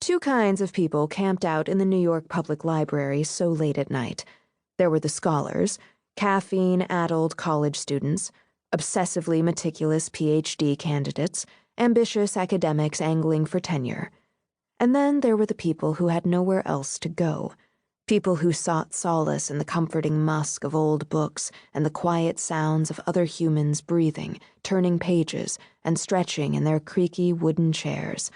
Two kinds of people camped out in the New York Public Library so late at night. There were the scholars, caffeine-addled college students, obsessively meticulous PhD candidates, ambitious academics angling for tenure. And then there were the people who had nowhere else to go, people who sought solace in the comforting musk of old books and the quiet sounds of other humans breathing, turning pages, and stretching in their creaky wooden chairs.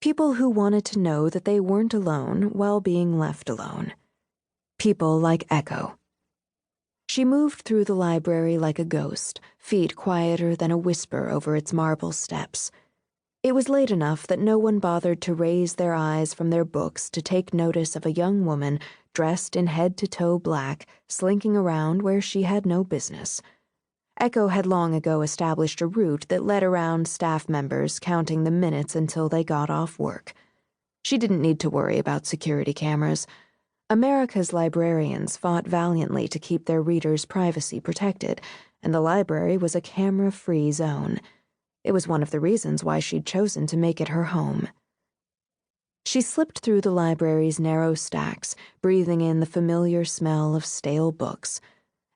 People who wanted to know that they weren't alone while being left alone. People like Echo. She moved through the library like a ghost, feet quieter than a whisper over its marble steps. It was late enough that no one bothered to raise their eyes from their books to take notice of a young woman dressed in head-to-toe black, slinking around where she had no business. Echo had long ago established a route that led around staff members counting the minutes until they got off work. She didn't need to worry about security cameras. America's librarians fought valiantly to keep their readers' privacy protected, and the library was a camera-free zone. It was one of the reasons why she'd chosen to make it her home. She slipped through the library's narrow stacks, breathing in the familiar smell of stale books.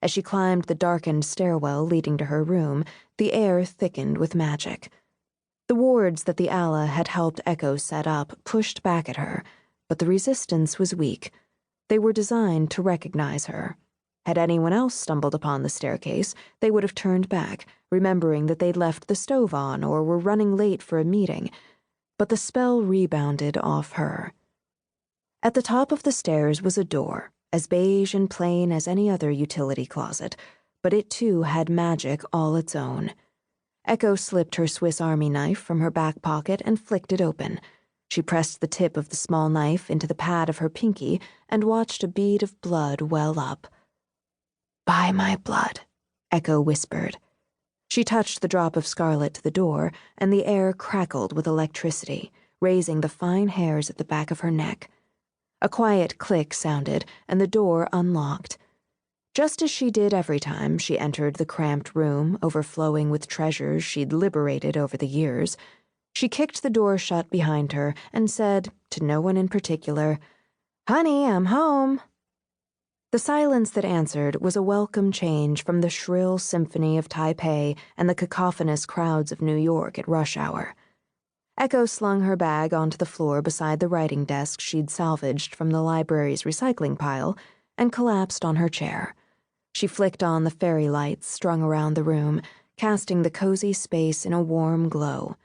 As she climbed the darkened stairwell leading to her room, the air thickened with magic. The wards that the Allah had helped Echo set up pushed back at her, but the resistance was weak. They were designed to recognize her. Had anyone else stumbled upon the staircase, they would have turned back, remembering that they'd left the stove on or were running late for a meeting. But the spell rebounded off her. At the top of the stairs was a door, as beige and plain as any other utility closet, but it too had magic all its own. Echo slipped her Swiss Army knife from her back pocket and flicked it open. She pressed the tip of the small knife into the pad of her pinky and watched a bead of blood well up. "Buy my blood," Echo whispered. She touched the drop of scarlet to the door, and the air crackled with electricity, raising the fine hairs at the back of her neck. A quiet click sounded, and the door unlocked. Just as she did every time she entered the cramped room, overflowing with treasures she'd liberated over the years, she kicked the door shut behind her and said, to no one in particular, "Honey, I'm home." The silence that answered was a welcome change from the shrill symphony of Taipei and the cacophonous crowds of New York at rush hour. Echo slung her bag onto the floor beside the writing desk she'd salvaged from the library's recycling pile and collapsed on her chair. She flicked on the fairy lights strung around the room, casting the cozy space in a warm glow.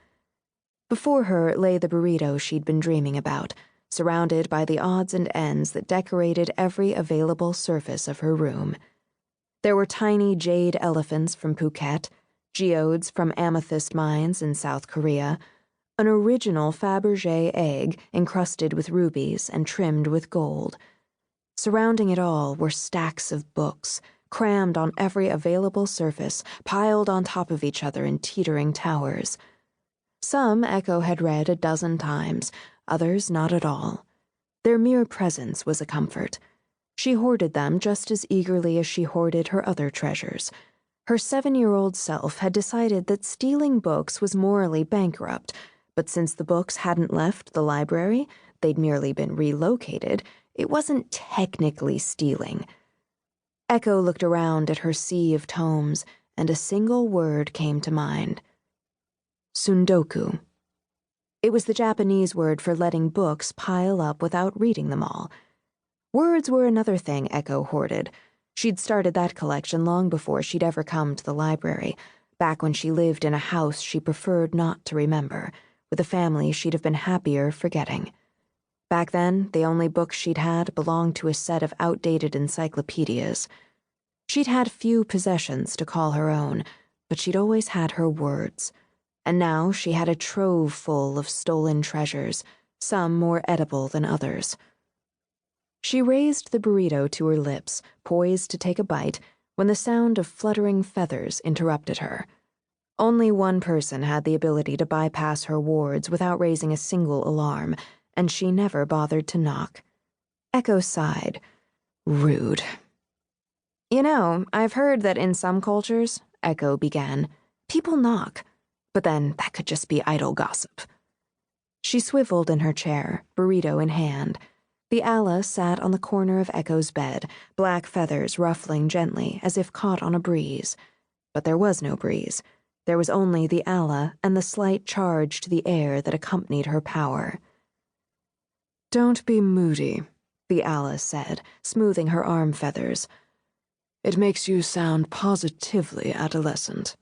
Before her lay the burrito she'd been dreaming about, surrounded by the odds and ends that decorated every available surface of her room. There were tiny jade elephants from Phuket, geodes from amethyst mines in South Korea, an original Fabergé egg encrusted with rubies and trimmed with gold. Surrounding it all were stacks of books, crammed on every available surface, piled on top of each other in teetering towers. Some Echo had read a dozen times, others not at all. Their mere presence was a comfort. She hoarded them just as eagerly as she hoarded her other treasures. Her 7-year-old self had decided that stealing books was morally bankrupt, but since the books hadn't left the library, they'd merely been relocated, it wasn't technically stealing. Echo looked around at her sea of tomes, and a single word came to mind. Sundoku. It was the Japanese word for letting books pile up without reading them all. Words were another thing Echo hoarded. She'd started that collection long before she'd ever come to the library, back when she lived in a house she preferred not to remember, with a family she'd have been happier forgetting. Back then, the only books she'd had belonged to a set of outdated encyclopedias. She'd had few possessions to call her own, but she'd always had her words. And now she had a trove full of stolen treasures, some more edible than others. She raised the burrito to her lips, poised to take a bite, when the sound of fluttering feathers interrupted her. Only one person had the ability to bypass her wards without raising a single alarm, and she never bothered to knock. Echo sighed. Rude. "You know, I've heard that in some cultures," Echo began, "people knock. But then that could just be idle gossip." She swiveled in her chair, burrito in hand. The Allah sat on the corner of Echo's bed, black feathers ruffling gently as if caught on a breeze. But there was no breeze. There was only the Allah and the slight charge to the air that accompanied her power. "Don't be moody," the Allah said, smoothing her arm feathers. "It makes you sound positively adolescent."